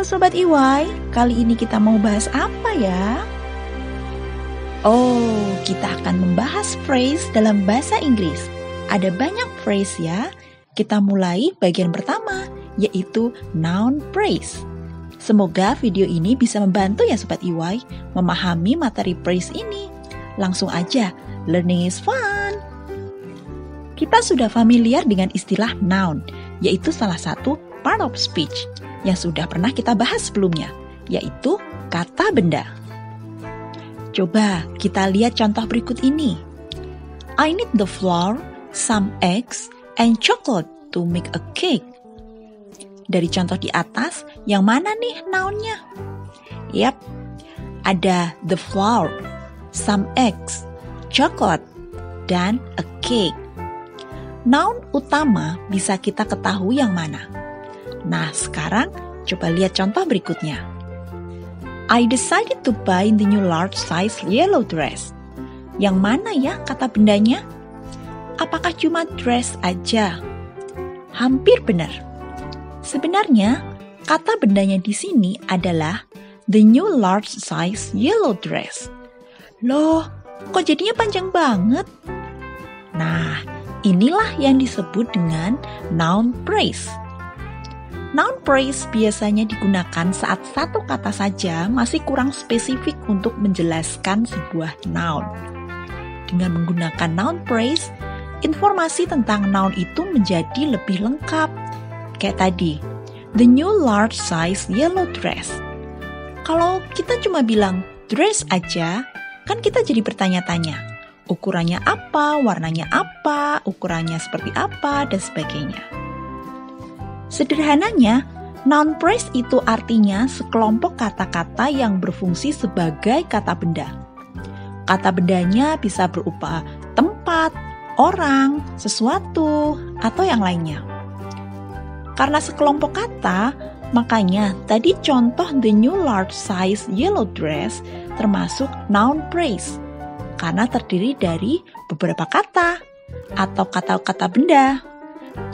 Halo Sobat EY, kali ini kita mau bahas apa ya? Oh, kita akan membahas phrase dalam bahasa Inggris. Ada banyak phrase ya. Kita mulai bagian pertama, yaitu noun phrase. Semoga video ini bisa membantu ya Sobat EY memahami materi phrase ini. Langsung aja, learning is fun! Kita sudah familiar dengan istilah noun, yaitu salah satu part of speech yang sudah pernah kita bahas sebelumnya, yaitu kata benda. Coba kita lihat contoh berikut ini. I need the flour, some eggs, and chocolate to make a cake. Dari contoh di atas, yang mana nih nounnya? Yap, ada the flour, some eggs, chocolate, dan a cake. Noun utama bisa kita ketahui yang mana? Nah, sekarang coba lihat contoh berikutnya. I decided to buy the new large size yellow dress. Yang mana ya kata bendanya? Apakah cuma dress aja? Hampir benar. Sebenarnya, kata bendanya di sini adalah the new large size yellow dress. Loh, kok jadinya panjang banget? Nah, inilah yang disebut dengan noun phrase. Noun phrase biasanya digunakan saat satu kata saja masih kurang spesifik untuk menjelaskan sebuah noun. Dengan menggunakan noun phrase, informasi tentang noun itu menjadi lebih lengkap. Kayak tadi, the new large size yellow dress. Kalau kita cuma bilang dress aja, kan kita jadi bertanya-tanya. Ukurannya apa, warnanya apa, ukurannya seperti apa, dan sebagainya. Sederhananya, noun phrase itu artinya sekelompok kata-kata yang berfungsi sebagai kata benda. Kata bendanya bisa berupa tempat, orang, sesuatu, atau yang lainnya. Karena sekelompok kata, makanya tadi contoh the new large size yellow dress termasuk noun phrase. Karena terdiri dari beberapa kata atau kata-kata benda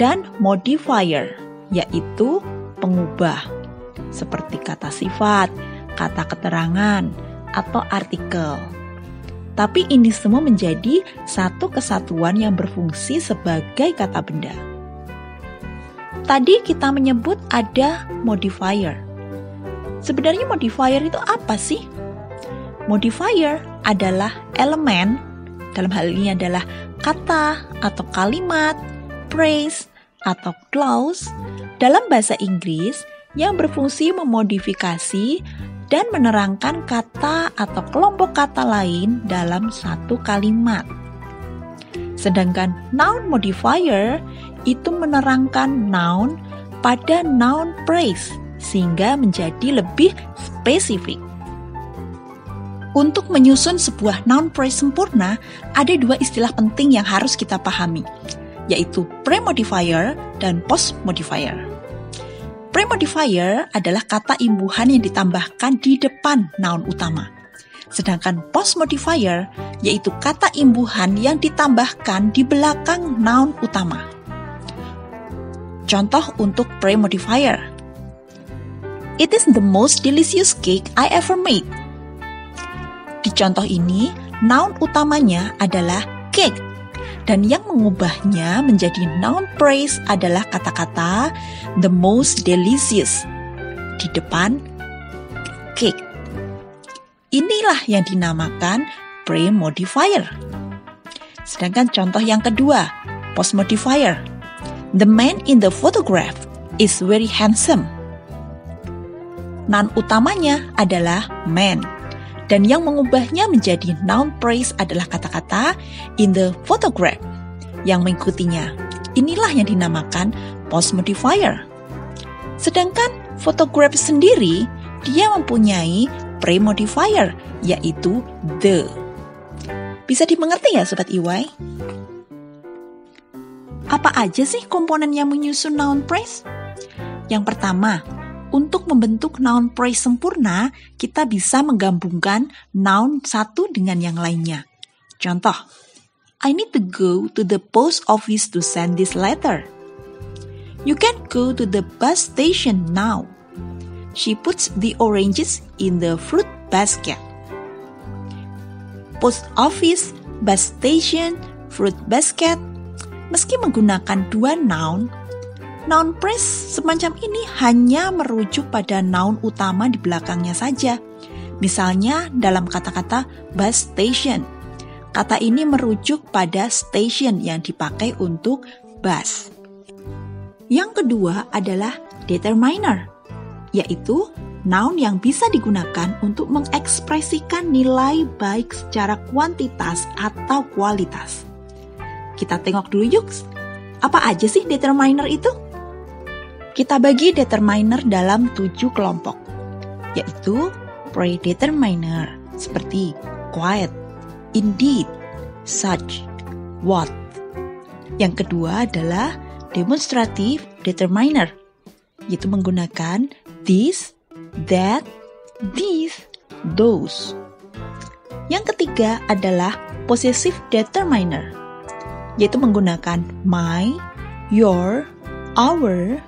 dan modifier, yaitu pengubah seperti kata sifat, kata keterangan, atau artikel. Tapi ini semua menjadi satu kesatuan yang berfungsi sebagai kata benda. Tadi kita menyebut ada modifier. Sebenarnya modifier itu apa sih? Modifier adalah elemen, dalam hal ini adalah kata atau kalimat, phrase atau clause dalam bahasa Inggris yang berfungsi memodifikasi dan menerangkan kata atau kelompok kata lain dalam satu kalimat. Sedangkan noun modifier itu menerangkan noun pada noun phrase sehingga menjadi lebih spesifik. Untuk menyusun sebuah noun phrase sempurna, ada dua istilah penting yang harus kita pahami, yaitu pre-modifier dan post-modifier. Pre-modifier adalah kata imbuhan yang ditambahkan di depan noun utama. Sedangkan post-modifier yaitu kata imbuhan yang ditambahkan di belakang noun utama. Contoh untuk pre-modifier. It is the most delicious cake I ever made. Di contoh ini, noun utamanya adalah cake. Dan yang mengubahnya menjadi noun phrase adalah kata-kata the most delicious di depan cake. Inilah yang dinamakan pre-modifier. Sedangkan contoh yang kedua, post-modifier. The man in the photograph is very handsome. Noun utamanya adalah man. Dan yang mengubahnya menjadi noun phrase adalah kata-kata in the photograph yang mengikutinya. Inilah yang dinamakan post-modifier. Sedangkan photograph sendiri, dia mempunyai pre-modifier, yaitu the. Bisa dimengerti ya Sobat EY? Apa aja sih komponen yang menyusun noun phrase? Yang pertama, untuk membentuk noun phrase sempurna, kita bisa menggabungkan noun satu dengan yang lainnya. Contoh, I need to go to the post office to send this letter. You can go to the bus station now. She puts the oranges in the fruit basket. Post office, bus station, fruit basket. Meski menggunakan dua noun phrase semacam ini hanya merujuk pada noun utama di belakangnya saja. Misalnya dalam kata-kata bus station. Kata ini merujuk pada station yang dipakai untuk bus. Yang kedua adalah determiner, yaitu noun yang bisa digunakan untuk mengekspresikan nilai baik secara kuantitas atau kualitas. Kita tengok dulu yuk, apa aja sih determiner itu? Kita bagi determiner dalam 7 kelompok, yaitu predeterminer, seperti quiet, indeed, such, what. Yang kedua adalah demonstrative determiner, yaitu menggunakan this, that, these, those. Yang ketiga adalah possessive determiner, yaitu menggunakan my, your, our,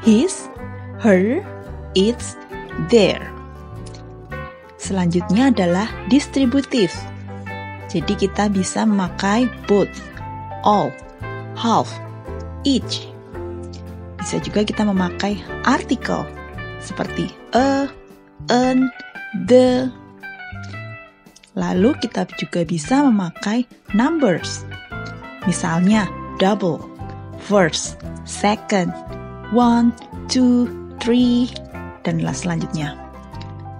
his, her, its, their. Selanjutnya adalah distributive. Jadi kita bisa memakai both, all, half, each. Bisa juga kita memakai artikel seperti a, an, the. Lalu kita juga bisa memakai numbers. Misalnya double, first, second, 1, 2, 3, dan selanjutnya.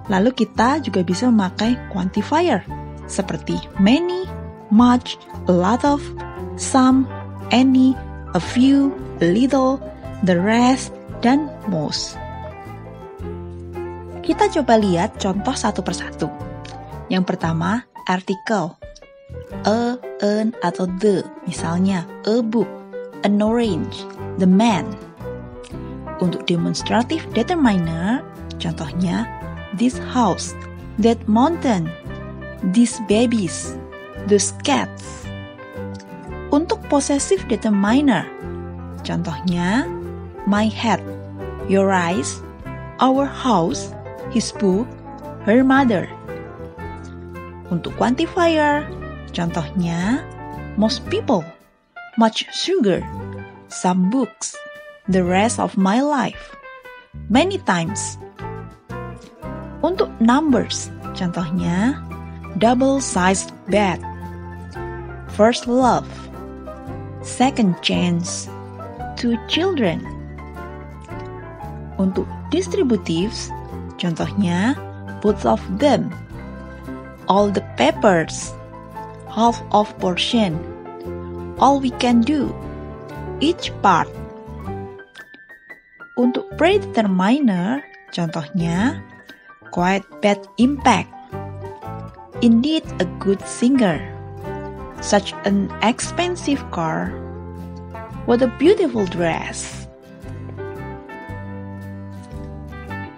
Lalu kita juga bisa memakai quantifier seperti many, much, a lot of, some, any, a few, a little, the rest, dan most. Kita coba lihat contoh satu persatu. Yang pertama, artikel. A, an, atau the. Misalnya, a book, an orange, the man. Untuk demonstrative determiner, contohnya, this house, that mountain, these babies, those cats. Untuk possessive determiner, contohnya, my head, your eyes, our house, his book, her mother. Untuk quantifier, contohnya, most people, much sugar, some books, the rest of my life, many times. Untuk numbers, contohnya, double-sized bed, first love, second chance, 2 children. Untuk distributives, contohnya, both of them, all the papers, half of portion, all we can do, each part. Untuk predeterminer, contohnya, quite bad impact, indeed a good singer, such an expensive car, what a beautiful dress.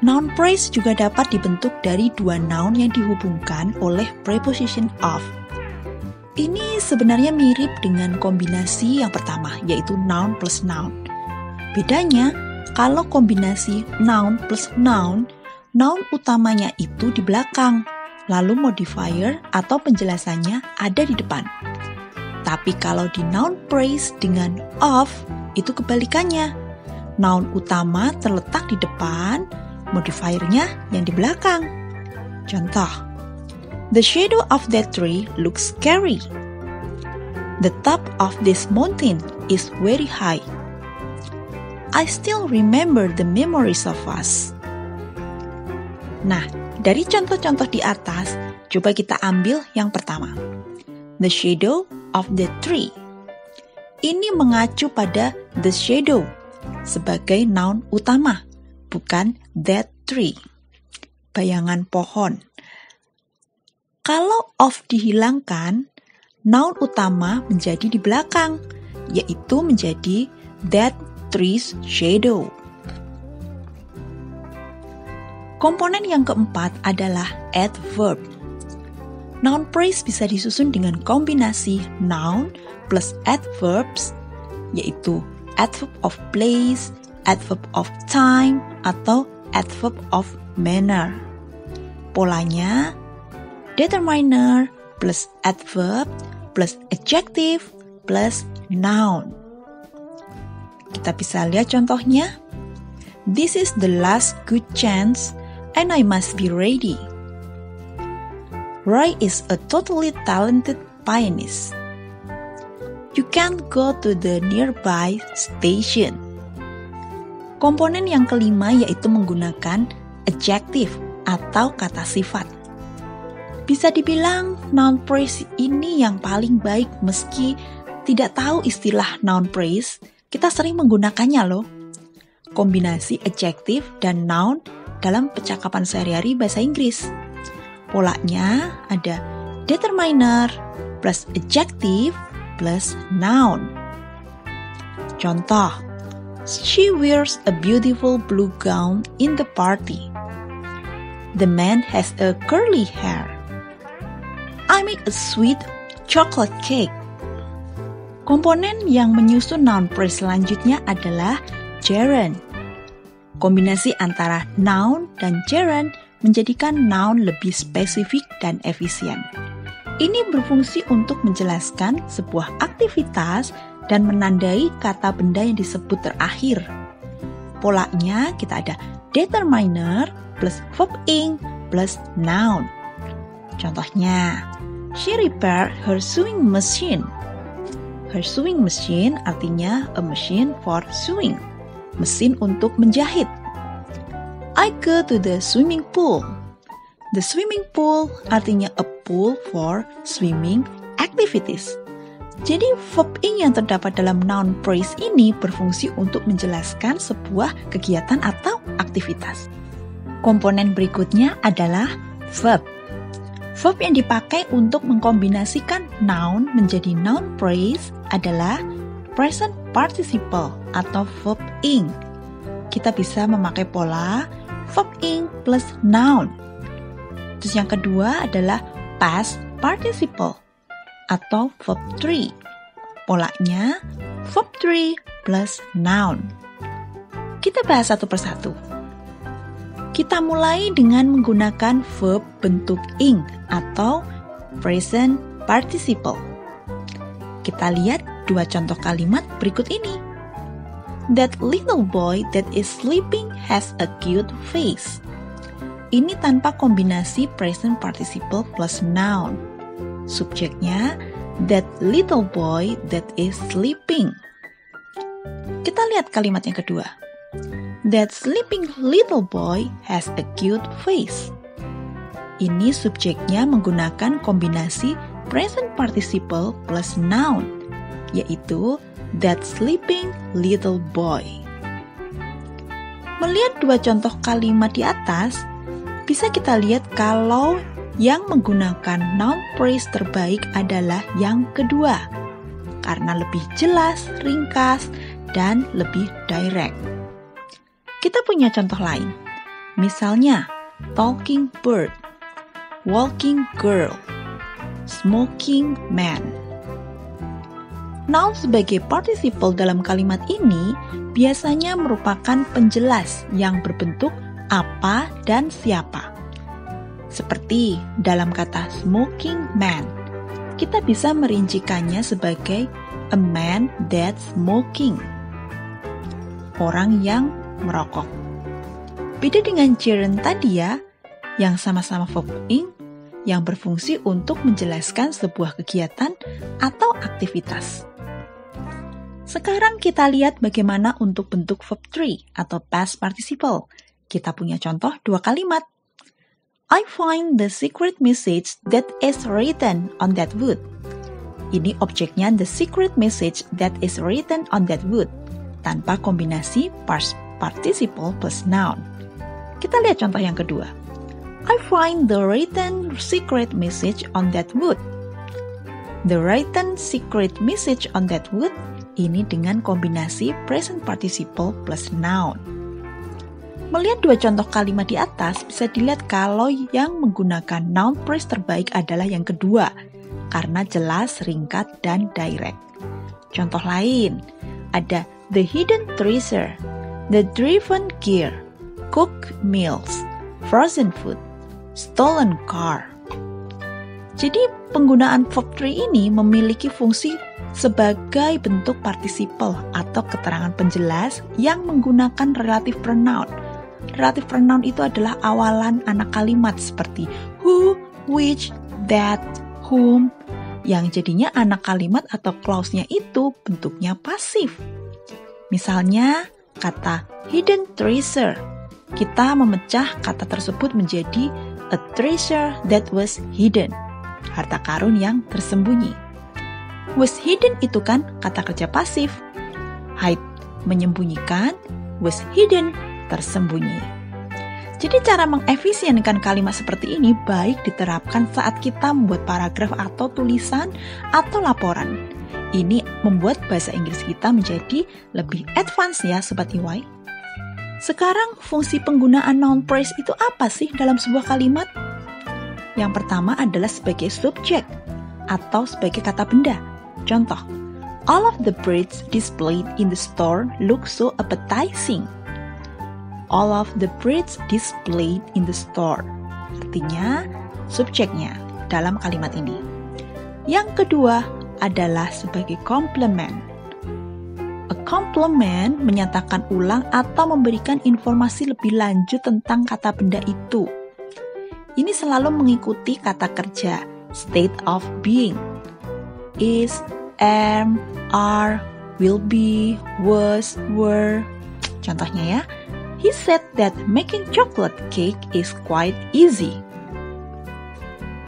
Noun phrase juga dapat dibentuk dari dua noun yang dihubungkan oleh preposition of. Ini sebenarnya mirip dengan kombinasi yang pertama, yaitu noun plus noun. Bedanya, kalau kombinasi noun plus noun, noun utamanya itu di belakang, lalu modifier atau penjelasannya ada di depan. Tapi kalau di noun phrase dengan of, itu kebalikannya. Noun utama terletak di depan, modifiernya yang di belakang. Contoh, the shadow of that tree looks scary. The top of this mountain is very high. I still remember the memories of us. Nah, dari contoh-contoh di atas, coba kita ambil yang pertama. The shadow of the tree. Ini mengacu pada the shadow sebagai noun utama, bukan that tree, bayangan pohon. Kalau of dihilangkan, noun utama menjadi di belakang, yaitu menjadi that tree's shadow. Komponen yang keempat adalah adverb. Noun phrase bisa disusun dengan kombinasi noun plus adverbs, yaitu adverb of place, adverb of time, atau adverb of manner. Polanya determiner plus adverb plus adjective plus noun. Kita bisa lihat contohnya. This is the last good chance and I must be ready. Roy is a totally talented pianist. You can't go to the nearby station. Komponen yang kelima yaitu menggunakan adjective atau kata sifat. Bisa dibilang noun phrase ini yang paling baik meski tidak tahu istilah noun phrase, kita sering menggunakannya loh. Kombinasi adjective dan noun dalam percakapan sehari-hari bahasa Inggris. Polanya ada determiner plus adjective plus noun. Contoh, she wears a beautiful blue gown in the party. The man has a curly hair. I make a sweet chocolate cake. Komponen yang menyusun noun phrase selanjutnya adalah gerund. Kombinasi antara noun dan gerund menjadikan noun lebih spesifik dan efisien. Ini berfungsi untuk menjelaskan sebuah aktivitas dan menandai kata benda yang disebut terakhir. Polanya kita ada determiner plus verb ing plus noun. Contohnya, she repaired her sewing machine. Her sewing machine artinya a machine for sewing, mesin untuk menjahit. I go to the swimming pool. The swimming pool artinya a pool for swimming activities. Jadi verb ing yang terdapat dalam noun phrase ini berfungsi untuk menjelaskan sebuah kegiatan atau aktivitas. Komponen berikutnya adalah verb. Verb yang dipakai untuk mengkombinasikan noun menjadi noun phrase adalah present participle atau verb ing. Kita bisa memakai pola verb ing plus noun. Terus yang kedua adalah past participle atau verb 3. Polanya verb 3 plus noun. Kita bahas satu persatu. Kita mulai dengan menggunakan verb bentuk ing atau present participle. Kita lihat dua contoh kalimat berikut ini. That little boy that is sleeping has a cute face. Ini tanpa kombinasi present participle plus noun. Subjeknya, that little boy that is sleeping. Kita lihat kalimat yang kedua. That sleeping little boy has a cute face. Ini subjeknya menggunakan kombinasi present participle plus noun, yaitu that sleeping little boy. Melihat dua contoh kalimat di atas, bisa kita lihat kalau yang menggunakan noun phrase terbaik adalah yang kedua, karena lebih jelas, ringkas, dan lebih direct. Kita punya contoh lain, misalnya talking bird, walking girl, smoking man. Noun sebagai participle dalam kalimat ini biasanya merupakan penjelas yang berbentuk apa dan siapa. Seperti dalam kata smoking man, kita bisa merincikannya sebagai a man that's smoking, orang yang merokok. Beda dengan gerund tadi ya, yang sama-sama verb ing, yang berfungsi untuk menjelaskan sebuah kegiatan atau aktivitas. Sekarang kita lihat bagaimana untuk bentuk verb 3 atau past participle. Kita punya contoh dua kalimat. I find the secret message that is written on that wood. Ini objeknya the secret message that is written on that wood, tanpa kombinasi past participle plus noun. Kita lihat contoh yang kedua. I find the written secret message on that wood. The written secret message on that wood ini dengan kombinasi present participle plus noun. Melihat dua contoh kalimat di atas, bisa dilihat kalau yang menggunakan noun phrase terbaik adalah yang kedua, karena jelas, ringkas, dan direct. Contoh lain, ada the hidden treasure, the driven gear, cooked meals, frozen food, stolen car. Jadi penggunaan verb 3 ini memiliki fungsi sebagai bentuk participle atau keterangan penjelas yang menggunakan relative pronoun. Relative pronoun itu adalah awalan anak kalimat seperti who, which, that, whom, yang jadinya anak kalimat atau clause-nya itu bentuknya pasif. Misalnya kata hidden treasure. Kita memecah kata tersebut menjadi a treasure that was hidden. Harta karun yang tersembunyi. Was hidden itu kan kata kerja pasif. Hide menyembunyikan, was hidden tersembunyi. Jadi cara mengefisienkan kalimat seperti ini baik diterapkan saat kita membuat paragraf atau tulisan atau laporan. Ini membuat bahasa Inggris kita menjadi lebih advance ya Sobat EY. Sekarang fungsi penggunaan noun phrase itu apa sih dalam sebuah kalimat? Yang pertama adalah sebagai subjek atau sebagai kata benda. Contoh, all of the breads displayed in the store look so appetizing. All of the breads displayed in the store. Artinya, subjeknya dalam kalimat ini. Yang kedua adalah sebagai complement. A complement menyatakan ulang atau memberikan informasi lebih lanjut tentang kata benda itu. Ini selalu mengikuti kata kerja state of being. Is, am, are, will be, was, were. Contohnya ya, he said that making chocolate cake is quite easy.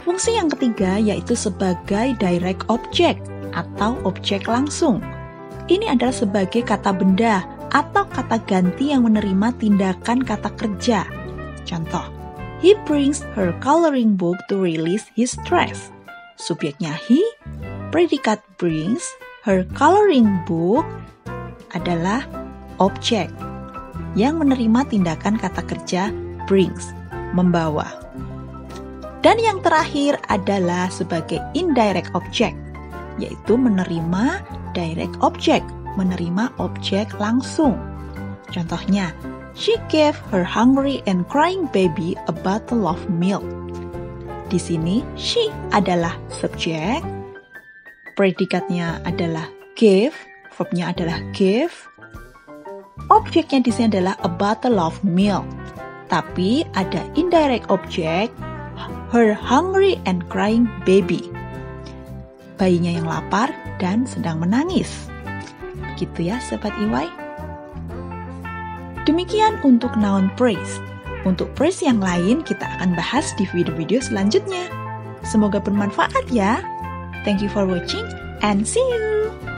Fungsi yang ketiga yaitu sebagai direct object atau objek langsung. Ini adalah sebagai kata benda atau kata ganti yang menerima tindakan kata kerja. Contoh, he brings her coloring book to release his stress. Subjeknya he, predikat brings, her coloring book adalah objek yang menerima tindakan kata kerja brings, membawa. Dan yang terakhir adalah sebagai indirect object, yaitu menerima direct object, menerima objek langsung. Contohnya, she gave her hungry and crying baby a bottle of milk. Di sini, she adalah subjek, predikatnya adalah gave, verbnya adalah give, objeknya di sini adalah a bottle of milk. Tapi ada indirect object, her hungry and crying baby. Bayinya yang lapar dan sedang menangis. Begitu ya Sobat EY. Demikian untuk noun phrase. Untuk phrase yang lain kita akan bahas di video-video selanjutnya. Semoga bermanfaat ya. Thank you for watching and see you.